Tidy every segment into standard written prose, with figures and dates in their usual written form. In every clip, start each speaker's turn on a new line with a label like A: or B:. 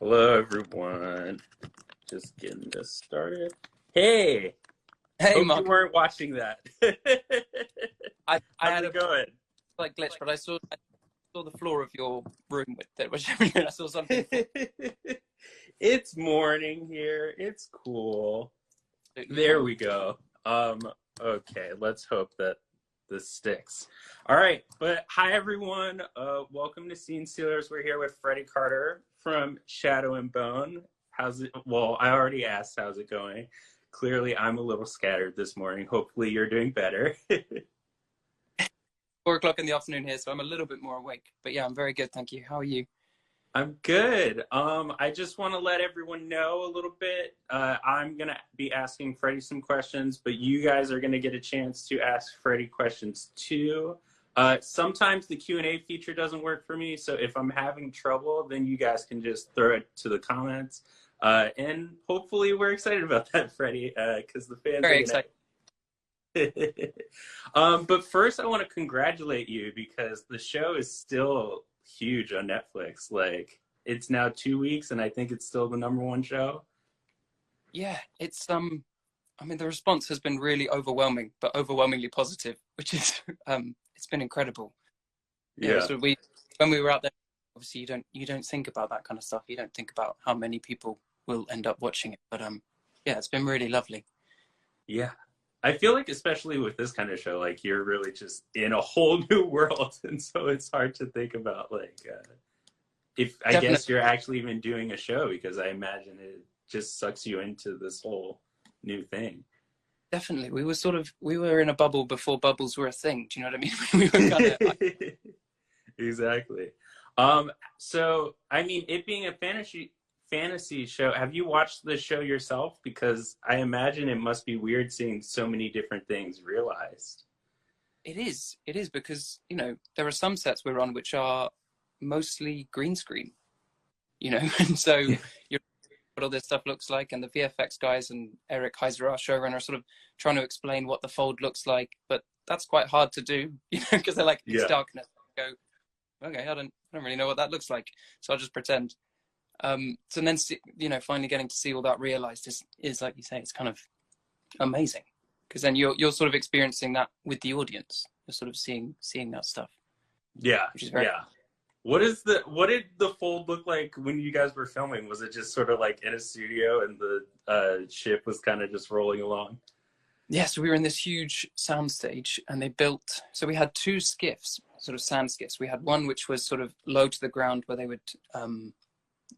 A: Hello, everyone. Just getting this started. Hey,
B: Hey,
A: hope you
B: Mark.
A: weren't watching that.
B: I
A: How's
B: had
A: it
B: a
A: going?
B: slight glitch, but I saw the floor of your room with it, which I saw something
A: It's morning here. It's cool.
B: absolutely
A: There
B: fine.
A: we go. Okay, let's hope that this sticks. All right, but hi everyone. Welcome to Scene Stealers. We're here with Freddy Carter from Shadow and Bone. How's it? Well, I already asked how's it going. Clearly, I'm a little scattered this morning. Hopefully, you're doing better.
B: 4 o'clock in the afternoon here, so I'm a little bit more awake. But yeah, I'm very good, thank you. How are you?
A: I'm good. I just want to let everyone know a little bit. I'm gonna be asking Freddie some questions, but you guys are gonna get a chance to ask Freddie questions too. Sometimes the Q&A feature doesn't work for me, so if I'm having trouble, then you guys can just throw it to the comments. And hopefully we're excited about that, Freddie, because the fans are
B: Very
A: gonna.
B: excited.
A: But first, I want to congratulate you because the show is still huge on Netflix. Like, it's now 2 weeks, and I think it's still the number one show.
B: Yeah, I mean the response has been really overwhelming, but overwhelmingly positive, which is it's been incredible. Yeah,
A: Yeah,
B: so we when we were out there, obviously you don't think about that kind of stuff. You don't think about how many people will end up watching it. But yeah, it's been really lovely.
A: yeah. I feel like, especially with this kind of show, like you're really just in a whole new world, and so it's hard to think about like if I
B: Definitely.
A: guess you're actually even doing a show because I imagine it just sucks you into this whole new thing.
B: Definitely. We were in a bubble before bubbles were a thing. Do you know what I mean? We were kind of
A: Exactly. So I mean, it being a fantasy show, have you watched the show yourself? Because I imagine it must be weird seeing so many different things realized.
B: it is because, there are some sets we're on which are mostly green screen, and so
A: Yeah.
B: you're what all this stuff looks like, and the VFX guys and Eric Heiser, our showrunner, are sort of trying to explain what the fold looks like, but that's quite hard to do, because they're like, it's
A: Yeah.
B: darkness. I go, okay, I don't really know what that looks like, so I'll just pretend. So then, finally getting to see all that realized is like you say, it's kind of amazing because then you're sort of experiencing that with the audience. You're sort of seeing that stuff,
A: Yeah.
B: which is very
A: Yeah. What did the fold look like when you guys were filming? Was it just sort of like in a studio and the ship was kind of just rolling along?
B: yeah. So we were in this huge sound stage, and they built. So we had two skiffs, sort of sand skiffs. We had one which was sort of low to the ground, where they would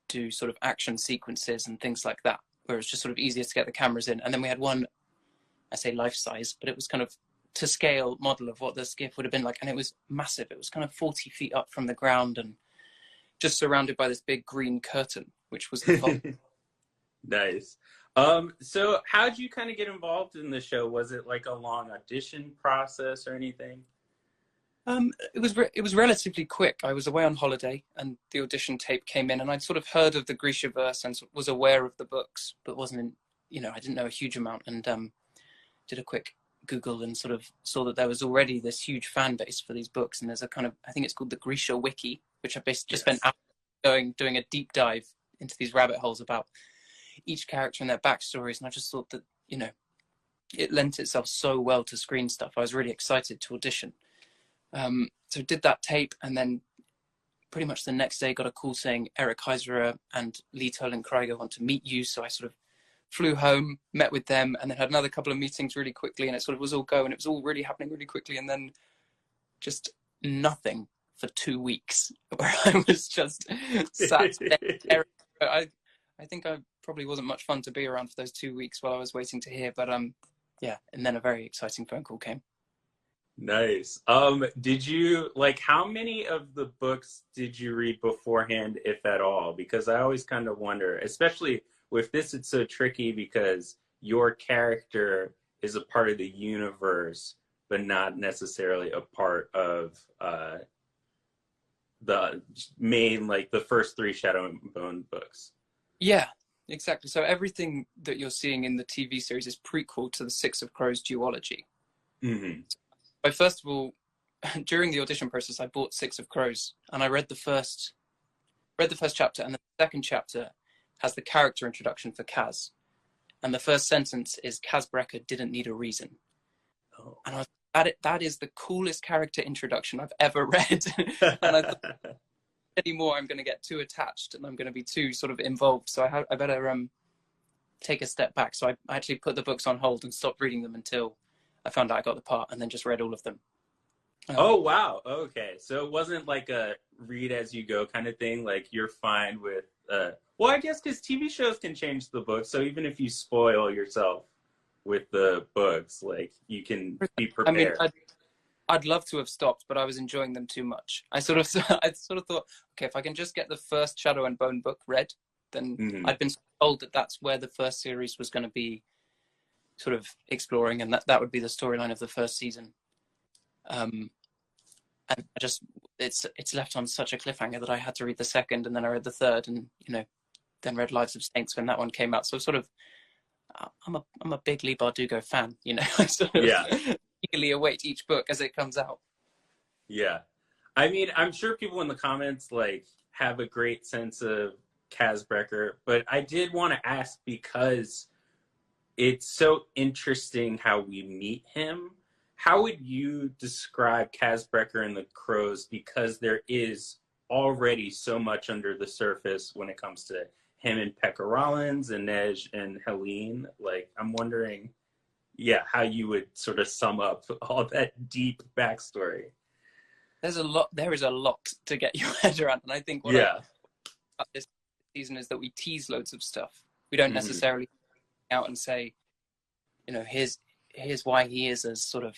B: do sort of action sequences and things like that, where it's just sort of easier to get the cameras in. And then we had one, I say life size, but it was kind of to scale model of what the skiff would have been like, and it was massive. It was kind of 40 feet up from the ground and just surrounded by this big green curtain, which was the fog.
A: Nice. So how'd you kind of get involved in the show? Was it like a long audition process or anything?
B: It was relatively quick. I was away on holiday, and the audition tape came in, and I'd sort of heard of the Grisha verse and was aware of the books, but wasn't in, I didn't know a huge amount, and did a quick Google and sort of saw that there was already this huge fan base for these books, and there's a kind of, I think it's called the Grisha Wiki, which I basically just spent
A: Yes.
B: hours doing a deep dive into these rabbit holes about each character and their backstories, and I just thought that it lent itself so well to screen stuff. I was really excited to audition. So did that tape, and then pretty much the next day got a call saying Eric Heiserer and Lee Tolan Krieger want to meet you. So I sort of flew home, met with them, and then had another couple of meetings really quickly, and it sort of was all go, and it was all really happening really quickly, and then just nothing for 2 weeks, where I was just sat there. I think I probably wasn't much fun to be around for those 2 weeks while I was waiting to hear, but yeah, and then a very exciting phone call came.
A: Nice. Did you like how many of the books did you read beforehand, if at all? Because I always kind of wonder, especially with this, it's so tricky because your character is a part of the universe, but not necessarily a part of the main, like the first three Shadow and Bone books.
B: Yeah, exactly. So everything that you're seeing in the TV series is prequel to the Six of Crows duology.
A: Mm-hmm.
B: So first of all, during the audition process, I bought Six of Crows, and I read the first chapter, and then second chapter has the character introduction for Kaz. And the first sentence is, Kaz Brekker didn't need a reason.
A: Oh.
B: And I was, that is the coolest character introduction I've ever read. And I thought, anymore, I'm going to get too attached and I'm going to be too sort of involved. So I better take a step back. So I actually put the books on hold and stopped reading them until I found out I got the part, and then just read all of them.
A: Oh, wow. Okay. So it wasn't like a read as you go kind of thing. Like you're fine with, well, I guess because TV shows can change the book. So even if you spoil yourself with the books, like you can be prepared.
B: I mean, I'd love to have stopped, but I was enjoying them too much. I sort of thought, okay, if I can just get the first Shadow and Bone book read, then I'd been told that that's where the first series was going to be sort of exploring, and that would be the storyline of the first season. And I just, it's left on such a cliffhanger that I had to read the second, and then I read the third, and then read Lives of Saints when that one came out. So sort of, I'm a big Lee Bardugo fan. I sort of eagerly await each book as it comes out.
A: Yeah, I mean, I'm sure people in the comments like have a great sense of Kaz Brekker, but I did want to ask because it's so interesting how we meet him. How would you describe Kaz Brekker and the Crows? Because there is already so much under the surface when it comes to him and Pekka Rollins and Nej and Helene. Like, I'm wondering, how you would sort of sum up all that deep backstory.
B: There is a lot to get your head around. And I think what about this season is that we tease loads of stuff. We don't necessarily out and say, here's why he is as sort of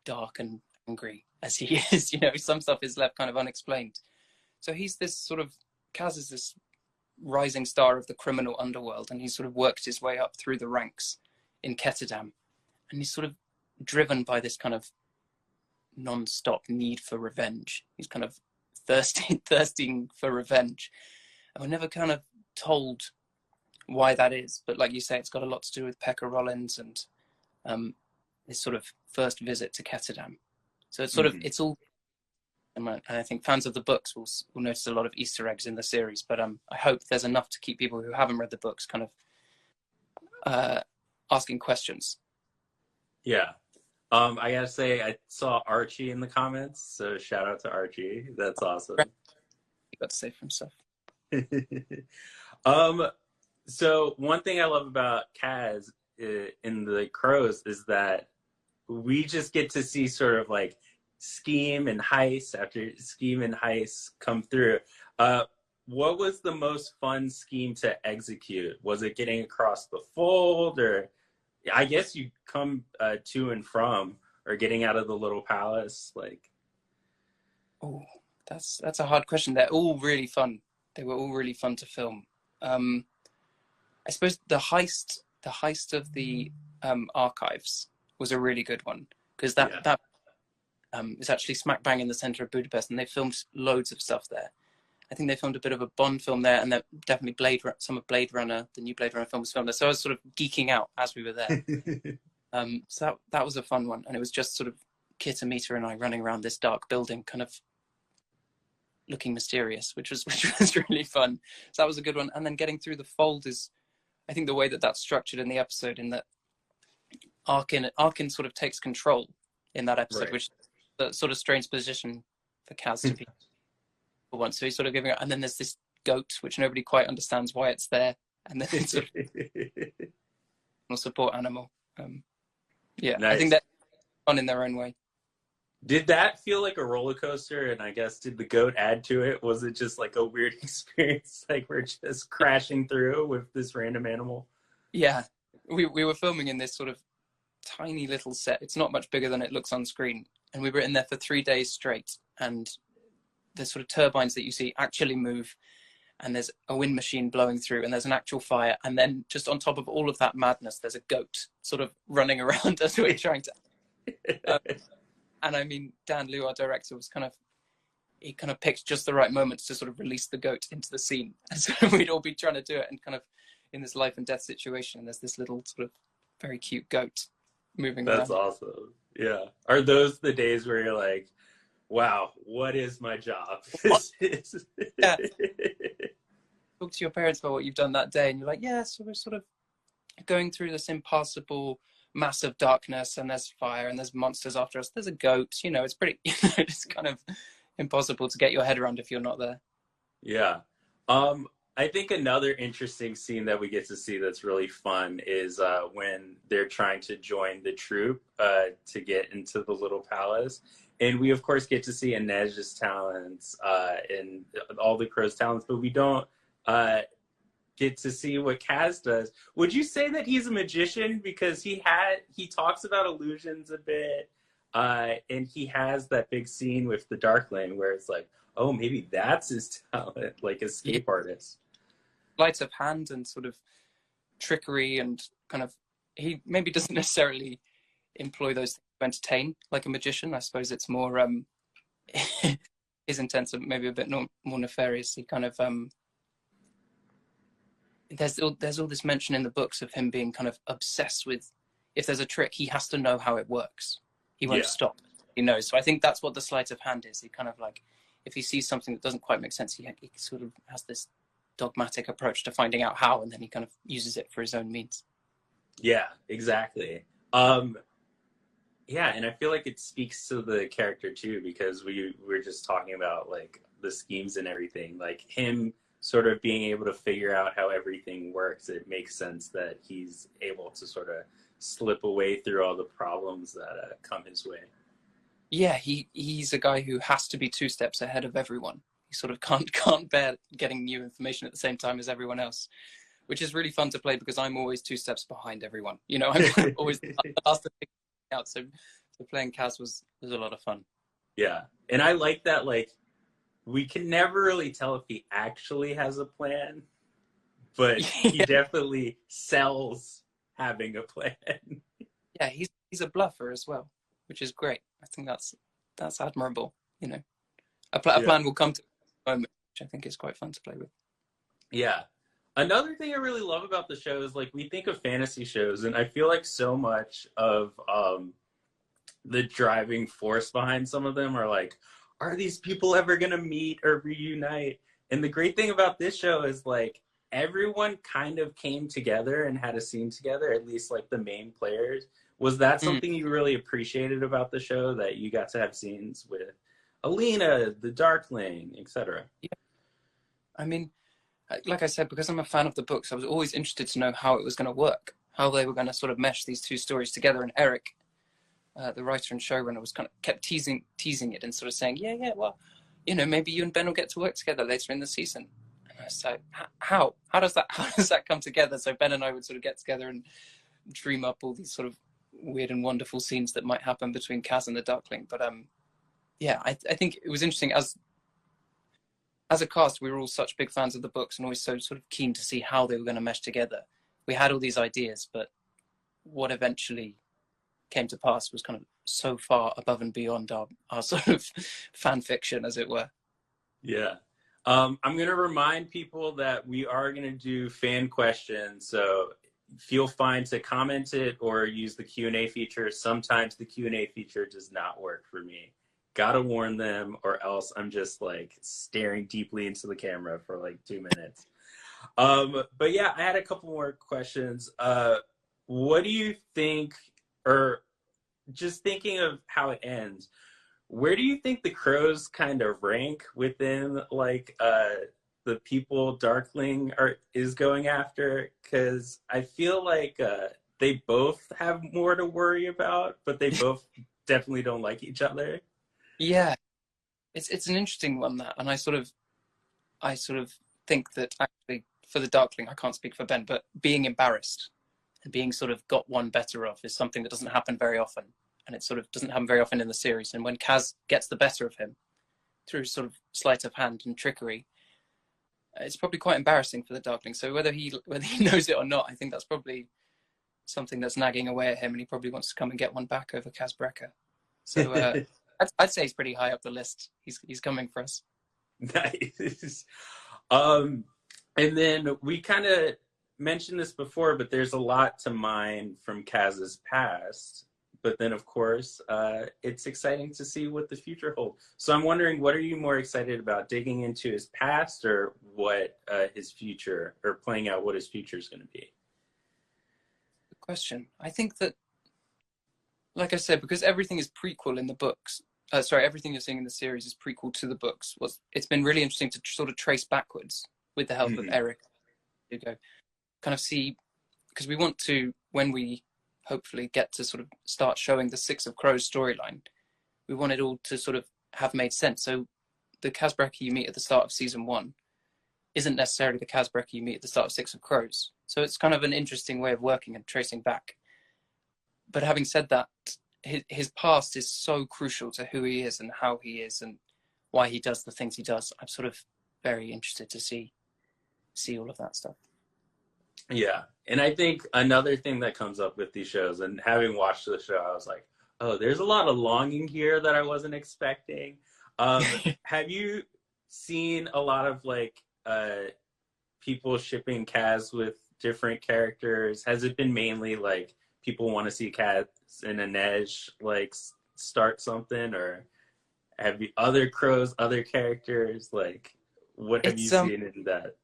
B: dark and angry as he is. Some stuff is left kind of unexplained. So he's this sort of, Kaz is this rising star of the criminal underworld, and he's sort of worked his way up through the ranks in Ketterdam, and he's sort of driven by this kind of non-stop need for revenge. He's kind of thirsting for revenge, and we're never kind of told why that is, but like you say, it's got a lot to do with Pekka Rollins and his sort of first visit to Ketterdam. So it's sort of, it's all, and I think fans of the books will notice a lot of Easter eggs in the series, but I hope there's enough to keep people who haven't read the books kind of asking questions. Yeah.
A: I gotta say, I saw Archie in the comments, so shout out to Archie. That's awesome.
B: He got to say for himself.
A: So one thing I love about Kaz in the Crows is that we just get to see sort of like scheme and heist after scheme and heist come through. What was the most fun scheme to execute? Was it getting across the fold, or I guess you come to and from, or getting out of the little palace? Like,
B: oh, that's a hard question. They're all really fun. They were all really fun to film. I suppose the heist of the archives was a really good one, because that is actually smack bang in the center of Budapest, and they filmed loads of stuff there. I think they filmed a bit of a Bond film there, and definitely some of Blade Runner, the new Blade Runner film was filmed there. So I was sort of geeking out as we were there. So that was a fun one, and it was just sort of Kit Amita and I running around this dark building, kind of looking mysterious, which was really fun. So that was a good one. And then getting through the fold is, I think, the way that that's structured in the episode, in that Arkin sort of takes control in that episode, right, which is a sort of strange position for Kaz to be for once. So he's sort of giving it, and then there's this goat, which nobody quite understands why it's there, and then it's sort of a support animal. Nice. I think that's fun in their own way.
A: Did that feel like a roller coaster? And I guess, did the goat add to it? Was it just like a weird experience? Like we're just crashing through with this random animal?
B: Yeah, we were filming in this sort of tiny little set. It's not much bigger than it looks on screen. And we were in there for 3 days straight. And the sort of turbines that you see actually move. And there's a wind machine blowing through, and there's an actual fire. And then just on top of all of that madness, there's a goat sort of running around as we're trying to... And I mean, Dan Liu, our director, he kind of picked just the right moments to sort of release the goat into the scene. And so we'd all be trying to do it, and kind of in this life and death situation, and there's this little sort of very cute goat moving around.
A: That's awesome. Yeah. Are those the days where you're like, wow, what is my job?
B: Yeah. talk to your parents about what you've done that day, and you're like, yeah, so we're sort of going through this impassable mass of darkness, and there's fire, and there's monsters after us. There's a goat. You know, it's pretty. It's kind of impossible to get your head around if you're not there.
A: Yeah. I think another interesting scene that we get to see that's really fun is when they're trying to join the troop to get into the little palace. And we, of course, get to see Inej's talents and all the crow's talents, but we don't get to see what Kaz does. Would you say that he's a magician? Because he talks about illusions a bit, and he has that big scene with the Darkling where it's like, oh, maybe that's his talent, like escape artist.
B: Sleight of hand and sort of trickery, and kind of, he maybe doesn't necessarily employ those things to entertain like a magician. I suppose it's more his intents are maybe a bit more nefarious. He kind of there's all this mention in the books of him being kind of obsessed with, if there's a trick, he has to know how it works. He won't stop. He knows. So I think that's what the sleight of hand is. He kind of like, if he sees something that doesn't quite make sense, he sort of has this dogmatic approach to finding out how, and then he kind of uses it for his own means.
A: Yeah, exactly. Yeah, and I feel like it speaks to the character too, because we're just talking about like the schemes and everything, like him sort of being able to figure out how everything works. It makes sense that he's able to sort of slip away through all the problems that come his way.
B: Yeah, he's a guy who has to be 2 steps ahead of everyone. He sort of can't bear getting new information at the same time as everyone else, which is really fun to play because I'm always 2 steps behind everyone. You know, I'm always the last to figure it out. So playing Kaz was a lot of fun.
A: Yeah, and I like that. Like, we can never really tell if he actually has a plan, but he definitely sells having a plan.
B: Yeah, he's a bluffer as well, which is great. I think that's admirable. You know, a plan will come to a moment, which I think is quite fun to play with.
A: Yeah. Another thing I really love about the show is, like, we think of fantasy shows, and I feel like so much of the driving force behind some of them are like, are these people ever going to meet or reunite? And the great thing about this show is, like, everyone kind of came together and had a scene together, at least, like, the main players. Was that something you really appreciated about the show, that you got to have scenes with Alina, the Darkling, etc.?
B: Yeah. I mean, like I said, because I'm a fan of the books, I was always interested to know how it was going to work, how they were going to sort of mesh these 2 stories together. And Eric, the writer and showrunner, was kind of kept teasing it and sort of saying, yeah, well, you know, maybe you and Ben will get to work together later in the season. And I was like, how does that come together? So Ben and I would sort of get together and dream up all these sort of weird and wonderful scenes that might happen between Kaz and the Darkling. But yeah, I think it was interesting as a cast. We were all such big fans of the books and always so sort of keen to see how they were going to mesh together. We had all these ideas, but what eventually came to pass was kind of so far above and beyond our sort of fan fiction, as it were.
A: Yeah. I'm going to remind people that we are going to do fan questions, so feel fine to comment it or use the Q&A feature. Sometimes the Q&A feature does not work for me. Gotta warn them, or else I'm just like staring deeply into the camera for like 2 minutes. But yeah, I had a couple more questions. What do you think, or just thinking of how it ends, where do you think the crows kind of rank within like the people Darkling is going after? Because I feel like they both have more to worry about, but they both definitely don't like each other.
B: Yeah, it's an interesting one, that, and I sort of think that actually for the Darkling, I can't speak for Ben, but being embarrassed and being sort of got one better of is something that doesn't happen very often, and it sort of doesn't happen very often in the series. And when Kaz gets the better of him through sort of sleight of hand and trickery, it's probably quite embarrassing for the Darkling. So whether he knows it or not, I think that's probably something that's nagging away at him, and he probably wants to come and get one back over Kaz Brecker. So I'd say he's pretty high up the list. He's coming for us.
A: Nice. And then we kind of mentioned this before, but there's a lot to mine from Kaz's past. But then, of course, it's exciting to see what the future holds. So I'm wondering, what are you more excited about, digging into his past or what his future, or playing out what his future is going to be?
B: Good question. I think that, like I said, because everything is prequel in the books, everything you're seeing in the series is prequel to the books. It's been really interesting to sort of trace backwards with the help of Eric Hugo, kind of see, because we want to, when we hopefully get to sort of start showing the Six of Crows storyline, we want it all to sort of have made sense. So the Kazbreki you meet at the start of season 1 isn't necessarily the Kazbreki you meet at the start of Six of Crows. So it's kind of an interesting way of working and tracing back. But having said that, his past is so crucial to who he is and how he is and why he does the things he does. I'm sort of very interested to see all of that stuff.
A: Yeah. And I think another thing that comes up with these shows, and having watched the show, I was like, oh, there's a lot of longing here that I wasn't expecting. Have you seen a lot of like people shipping Kaz with different characters? Has it been mainly like people want to see Kaz and Inej like start something, or have you other crows, other characters? Like, what have you seen in that?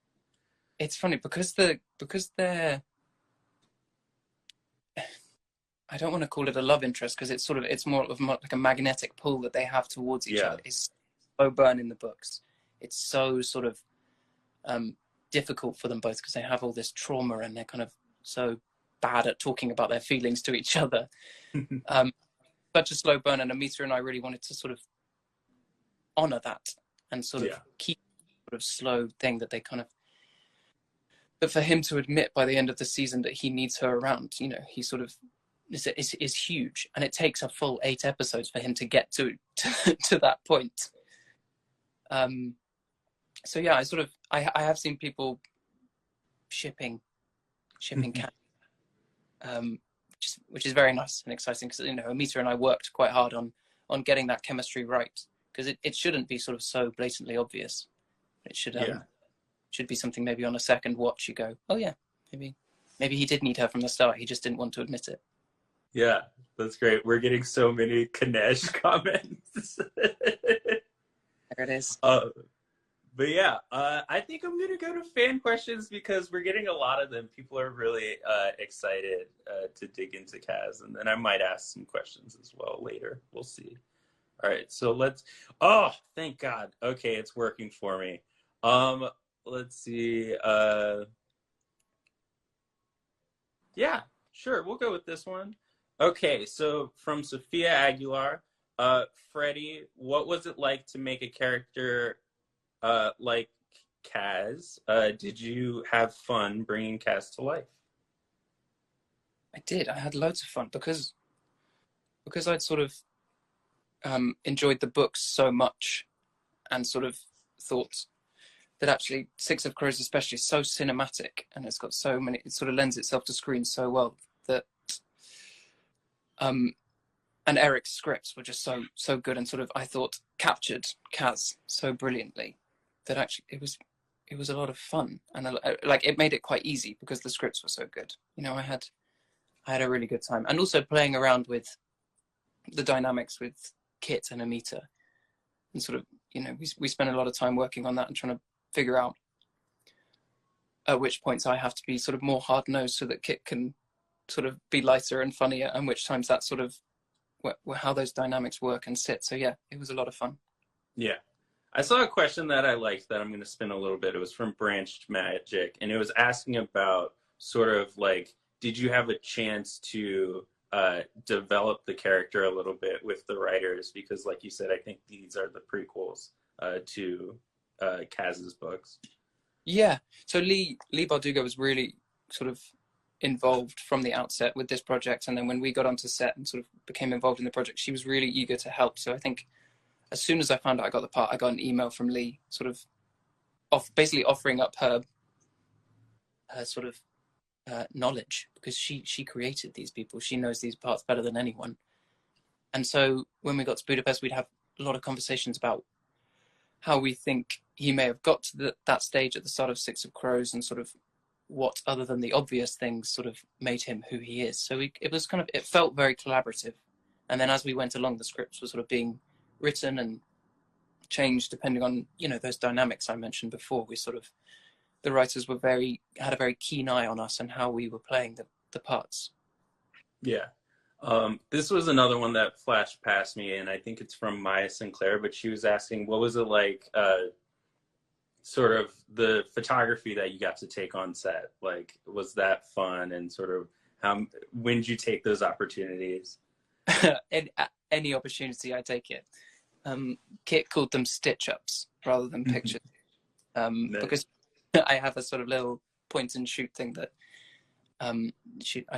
B: It's funny because they're I don't want to call it a love interest because it's more of like a magnetic pull that they have towards each other. It's so burn in the books. It's so sort of difficult for them both because they have all this trauma and they're kind of so bad at talking about their feelings to each other. Such a slow burn, and Amita and I really wanted to sort of honor that and sort of keep sort of slow thing that they kind of. But for him to admit by the end of the season that he needs her around, you know, he sort of is huge, and it takes a full 8 episodes for him to get to that point. So yeah, I have seen people shipping Cat, which is very nice and exciting because, you know, Amita and I worked quite hard on getting that chemistry right, because it shouldn't be sort of so blatantly obvious. It should should be something maybe on a second watch you go, oh yeah, maybe he did need her from the start, he just didn't want to admit it.
A: Yeah, that's great. We're getting so many Kanesh comments.
B: There it is.
A: But yeah, I think I'm gonna go to fan questions because we're getting a lot of them. People are really excited to dig into Kaz, and then I might ask some questions as well later. We'll see. All right, so oh, thank God. Okay, it's working for me. Let's see. Yeah, sure, we'll go with this one. Okay, so from Sophia Aguilar, Freddy, what was it like to make a character like Kaz? Did you have fun bringing Kaz to life?
B: I did. I had loads of fun because I'd sort of enjoyed the books so much and sort of thought that actually Six of Crows especially is so cinematic and it's got so many, it sort of lends itself to screen so well that and Eric's scripts were just so good and sort of, I thought, captured Kaz so brilliantly that actually it was a lot of fun, and like it made it quite easy because the scripts were so good. You know, I had a really good time, and also playing around with the dynamics with Kit and Amita, and sort of, you know, we spent a lot of time working on that and trying to figure out at which points I have to be sort of more hard-nosed so that Kit can sort of be lighter and funnier, and which times that sort of how those dynamics work and sit. So yeah, it was a lot of fun.
A: Yeah. I saw a question that I liked that I'm going to spin a little bit. It was from Branched Magic, and it was asking about sort of like, did you have a chance to develop the character a little bit with the writers? Because like you said, I think these are the prequels to Kaz's books.
B: Yeah. So Lee Bardugo was really sort of involved from the outset with this project, and then when we got onto set and sort of became involved in the project, she was really eager to help. So I think as soon as I found out I got the part, I got an email from Lee sort of basically offering up her sort of knowledge, because she created these people, she knows these parts better than anyone. And so when we got to Budapest, we'd have a lot of conversations about how we think he may have got to that stage at the start of Six of Crows, and sort of what, other than the obvious things, sort of made him who he is. So it felt very collaborative. And then as we went along, the scripts were sort of being written and change depending on, you know, those dynamics I mentioned before. The writers had a very keen eye on us and how we were playing the parts.
A: Yeah. This was another one that flashed past me, and I think it's from Maya Sinclair, but she was asking, what was it like, sort of the photography that you got to take on set? Like, was that fun? And sort of when did you take those opportunities?
B: Any opportunity, I take it. Kit called them stitch-ups rather than pictures,
A: Nice.
B: because I have a sort of little point and shoot thing that I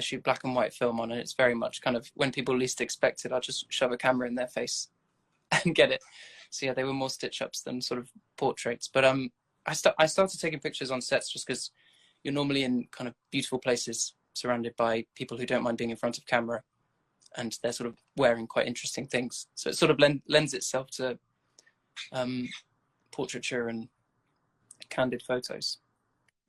B: shoot black and white film on, and it's very much kind of when people least expect it, I'll just shove a camera in their face and get it. So yeah, they were more stitch-ups than sort of portraits. But I started taking pictures on sets just because you're normally in kind of beautiful places surrounded by people who don't mind being in front of camera, and they're sort of wearing quite interesting things. So it sort of lends itself to portraiture and candid photos.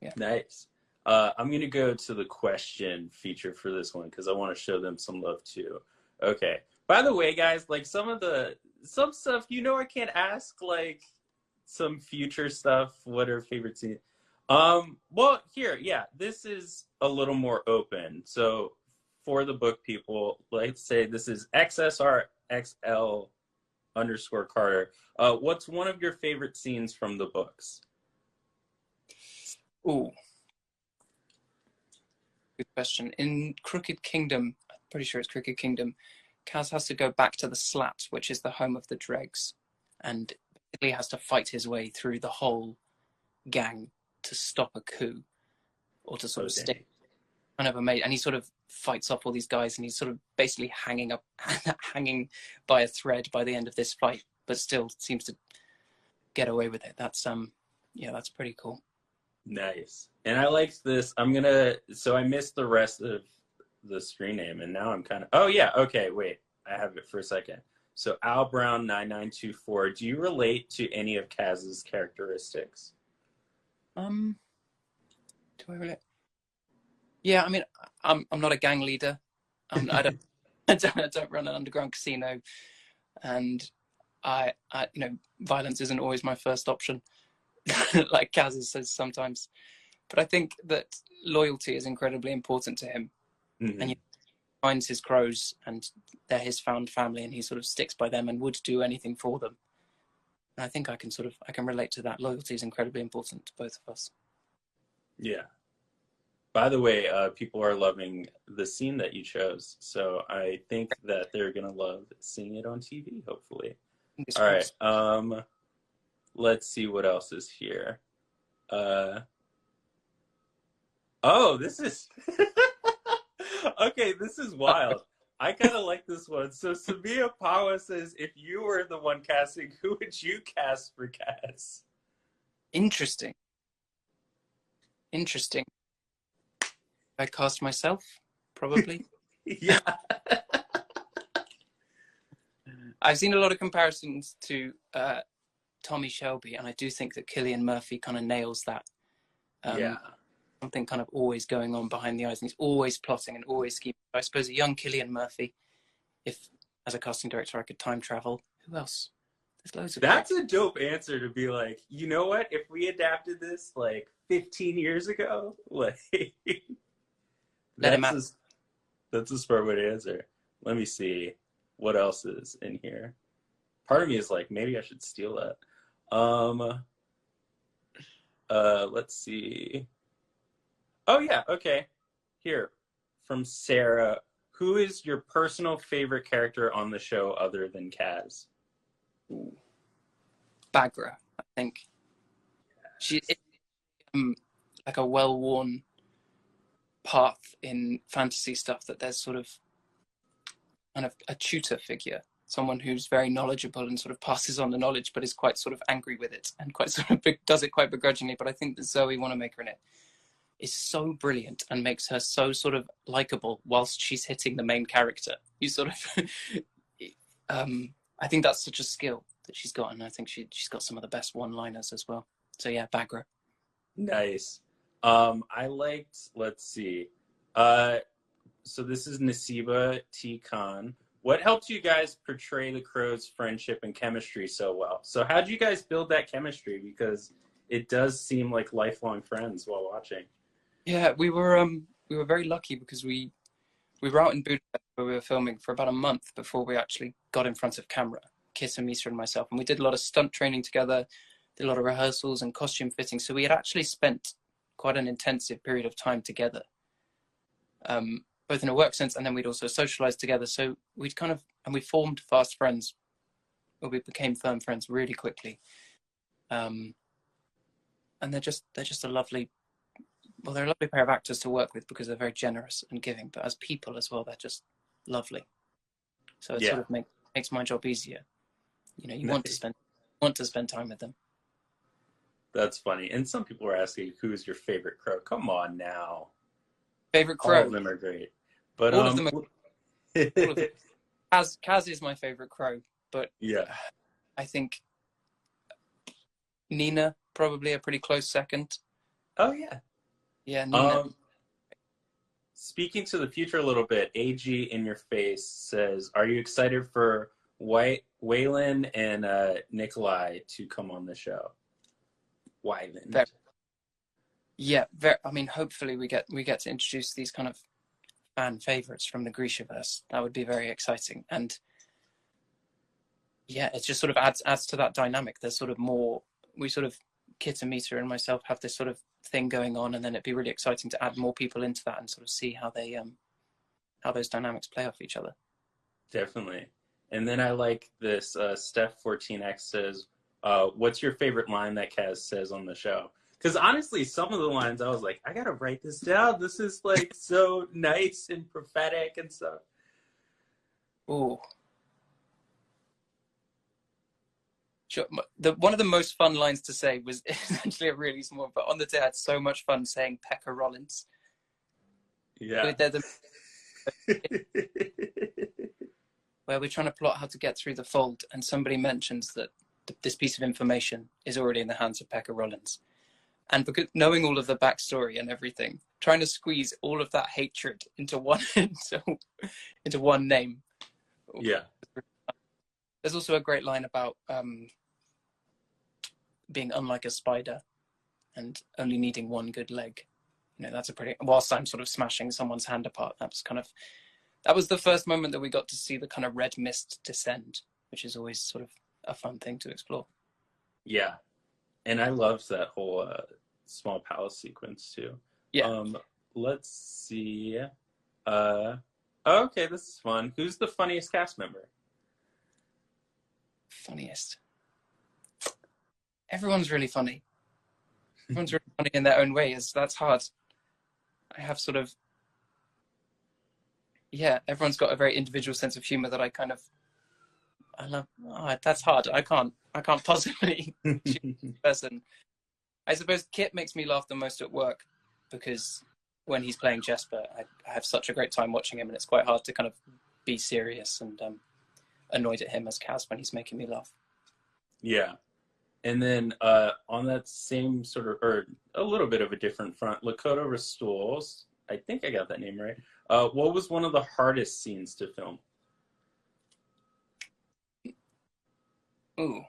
B: Yeah.
A: Nice. I'm going to go to the question feature for this one because I want to show them some love too. Okay. By the way, guys, like some stuff, you know, I can't ask like some future stuff. What are favorite scenes? Well, here, yeah, this is a little more open. So for the book people, let's say this is XSRXL _ Carter. What's one of your favorite scenes from the books?
B: Ooh. Good question. In Crooked Kingdom, I'm pretty sure it's Crooked Kingdom, Kaz has to go back to the Slat, which is the home of the Dregs, and basically has to fight his way through the whole gang to stop a coup, or to sort of stay kind of amazing. And he sort of fights off all these guys, and he's sort of basically hanging by a thread by the end of this fight, but still seems to get away with it. That's yeah, that's pretty cool.
A: Nice. And I liked this. So I missed the rest of the screen name, and now I'm kind of, oh yeah, okay, wait, I have it for a second. So Al Brown 9924, do you relate to any of Kaz's characteristics?
B: Do I relate? Yeah, I mean, I'm not a gang leader. I don't run an underground casino, and I you know, violence isn't always my first option, like Kaz says sometimes. But I think that loyalty is incredibly important to him,
A: Mm-hmm.
B: and he finds his crows, and they're his found family, and he sort of sticks by them and would do anything for them. And I think I can relate to that. Loyalty is incredibly important to both of us.
A: Yeah. By the way, people are loving the scene that you chose, so I think that they're gonna love seeing it on TV. Hopefully. All right. Let's see what else is here. Oh, this is okay. This is wild. I kind of like this one. So Samia Pawa says, if you were the one casting, who would you cast for Kaz?
B: Interesting. I cast myself, probably.
A: Yeah.
B: I've seen a lot of comparisons to Tommy Shelby, and I do think that Cillian Murphy kind of nails that.
A: Yeah.
B: Something kind of always going on behind the eyes, and he's always plotting and always scheming. I suppose a young Cillian Murphy, if as a casting director I could time travel, who else? There's loads of
A: That's a dope answer to be like, you know what? If we adapted this like 15 years ago, like that's a smart way to answer. Let me see what else is in here. Part of me is like, maybe I should steal that. Let's see. Oh yeah, okay. Here, from Sarah, who is your personal favorite character on the show other than Kaz?
B: Ooh. Bagra, I think. She is like a well-worn path in fantasy stuff, that there's sort of kind of a tutor figure, someone who's very knowledgeable and sort of passes on the knowledge, but is quite sort of angry with it and quite sort of does it quite begrudgingly. But I think that Zoe Wanamaker in it is so brilliant and makes her so sort of likable whilst she's hitting the main character. You sort of, I think that's such a skill that she's got, and I think she's got some of the best one-liners as well. So yeah, Bagra.
A: Nice. I liked, let's see. So this is Nasiba T. Khan. what helped you guys portray the Crows' friendship and chemistry so well? So how did you guys build that chemistry? Because it does seem like lifelong friends while watching.
B: Yeah, we were very lucky because we were out in Budapest where we were filming for about a month before we actually got in front of camera, Kit and Misa and myself. And we did a lot of stunt training together, did a lot of rehearsals and costume fitting. So we had actually spent quite an intensive period of time together, both in a work sense, and then we'd also socialized together. So we'd kind of, and we formed fast friends, or we became firm friends really quickly. And they're just a lovely, well, they're a lovely pair of actors to work with because they're very generous and giving, but as people as well, they're just lovely. So it sort of makes my job easier. You know, you want to spend time with them.
A: That's funny. And some people are asking, who's your favorite Crow? Come on now.
B: Favorite Crow?
A: All of them are great. But
B: all of them are, all of them. Kaz is my favorite Crow, but
A: yeah,
B: I think Nina probably a pretty close second.
A: Oh yeah.
B: Yeah, Nina.
A: Speaking to the future a little bit, AG in your face says, "Are you excited for Waylon and Nikolai to come on the show?" Wyland.
B: Yeah, I mean, hopefully we get to introduce these kind of fan favorites from the Grishaverse. That would be very exciting, and yeah, it just sort of adds to that dynamic. There's sort of more. We sort of Kit and Mita and myself have this sort of thing going on, and then it'd be really exciting to add more people into that and sort of see how they how those dynamics play off each other.
A: Definitely. And then I like this. Steph14x says, "What's your favorite line that Kaz says on the show?" Because honestly, some of the lines I was like, I gotta write this down. This is like so nice and prophetic and stuff.
B: Oh. Sure. One of the most fun lines to say was essentially a really small, but on the day I had so much fun saying Pekka Rollins.
A: Yeah.
B: Where we're trying to plot how to get through the fold, and somebody mentions that this piece of information is already in the hands of Pekka Rollins. And because knowing all of the backstory and everything, trying to squeeze all of that hatred into one into one name.
A: Yeah.
B: There's also a great line about being unlike a spider and only needing one good leg. You know, that's a pretty, whilst I'm sort of smashing someone's hand apart, that was the first moment that we got to see the kind of red mist descend, which is always sort of a fun thing to explore.
A: Yeah. And I loved that whole small palace sequence too.
B: Yeah.
A: Let's see. Okay, this is fun. Who's the funniest cast member?
B: Funniest. Everyone's really funny. Everyone's really funny in their own way. That's hard. I have sort of, yeah, everyone's got a very individual sense of humor that I love. Oh, that's hard. I can't possibly choose a person. I suppose Kit makes me laugh the most at work because when he's playing Jesper, I have such a great time watching him, and it's quite hard to kind of be serious and annoyed at him as Kaz when he's making me laugh. Yeah.
A: And then on that same sort of, or a little bit of a different front, Lakota Restoles, I think I got that name right. What was one of the hardest scenes to film?
B: Ooh.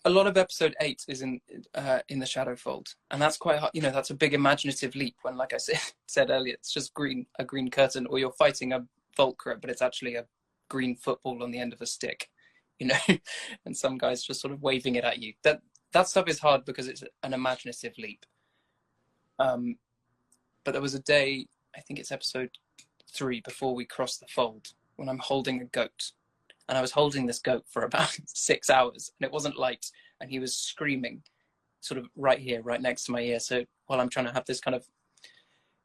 B: A lot of episode 8 is in the Shadowfold, and that's quite hard. You know, that's a big imaginative leap when, like I said earlier, it's just a green curtain, or you're fighting a Volcra, but it's actually a green football on the end of a stick, you know, and some guy's just sort of waving it at you. That stuff is hard because it's an imaginative leap. But there was a day, I think it's episode 3, before we crossed the fold, when I'm holding a goat. And I was holding this goat for about 6 hours, and it wasn't light, and he was screaming sort of right here, right next to my ear. So while I'm trying to have this kind of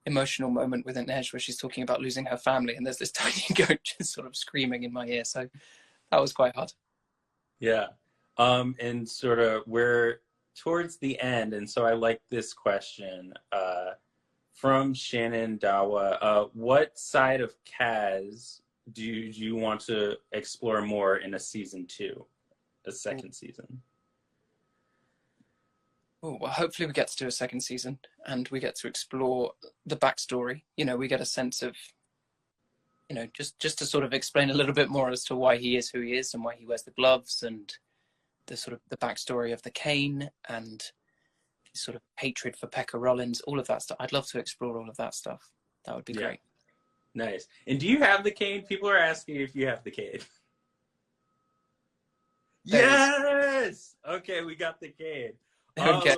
B: emotional moment with Inej where she's talking about losing her family, and there's this tiny goat just sort of screaming in my ear. So that was quite hard.
A: Yeah. And sort of we're towards the end, and so I like this question from Shannon Dawa. What side of Kaz do you want to explore more in a season 2, a second season?
B: Oh, well, hopefully we get to do a second season and we get to explore the backstory. You know, we get a sense of you know, just to sort of explain a little bit more as to why he is who he is and why he wears the gloves, and the sort of the backstory of the cane and his sort of hatred for Pekka Rollins, all of that stuff. I'd love to explore all of that stuff. That would be great.
A: Nice. And do you have the cane? People are asking if you have the cane. Yes. Okay, we got the cane.
B: Okay.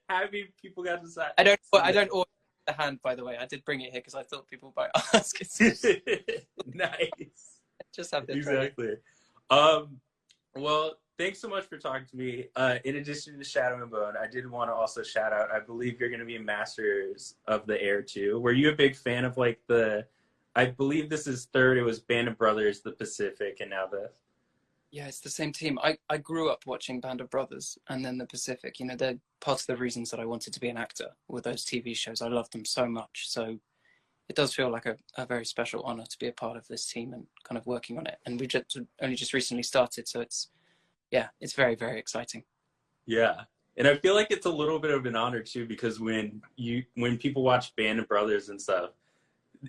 A: How many people got to sign?
B: I don't order the hand, by the way. I did bring it here because I thought people might ask.
A: Nice.
B: Just have the
A: exactly. Well, thanks so much for talking to me. In addition to Shadow and Bone, I did want to also shout out, I believe you're going to be Masters of the Air too. Were you a big fan of like I believe this is third, it was Band of Brothers, the Pacific, and now the...
B: Yeah, it's the same team. I grew up watching Band of Brothers and then the Pacific. You know, they're part of the reasons that I wanted to be an actor with those TV shows. I loved them so much. So it does feel like a very special honor to be a part of this team and kind of working on it. And we only just recently started. So it's very, very exciting. Yeah.
A: And I feel like it's a little bit of an honor too, because when people watch Band of Brothers and stuff,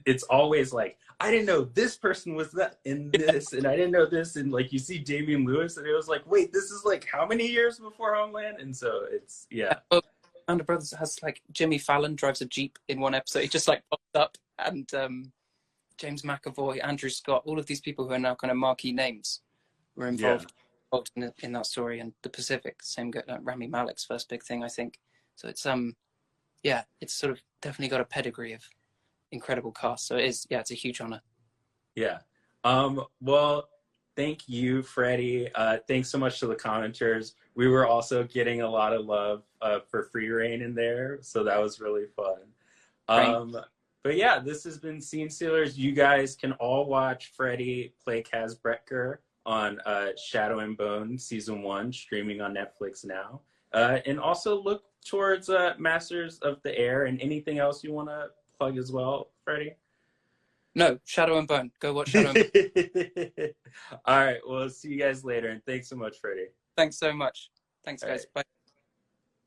A: it's always like, I didn't know this person was that in this, and I didn't know this, and like you see Damian Lewis, and it was like, wait, this is like how many years before Homeland? And so it's
B: Well, Band of Brothers has like Jimmy Fallon drives a Jeep in one episode. He just like pops up, and James McAvoy, Andrew Scott, all of these people who are now kind of marquee names were involved in that story. And the Pacific, same like Rami Malek's first big thing, I think. So it's it's sort of definitely got a pedigree of incredible cast. So it's a huge honor.
A: Well, thank you, Freddie. Thanks so much to the commenters. We were also getting a lot of love for Free Reign in there, so that was really fun. But yeah, this has been Scene Stealers. You guys can all watch Freddie play Kaz Brekker on Shadow and Bone Season 1, streaming on Netflix now. And also look towards Masters of the Air, and anything else you want to plug as well, Freddie?
B: No, Shadow and Bone. Go watch Shadow and Bone.
A: All right, well, see you guys later, and thanks so much, Freddie.
B: Thanks so much. Thanks, guys.
A: Right.
B: Bye.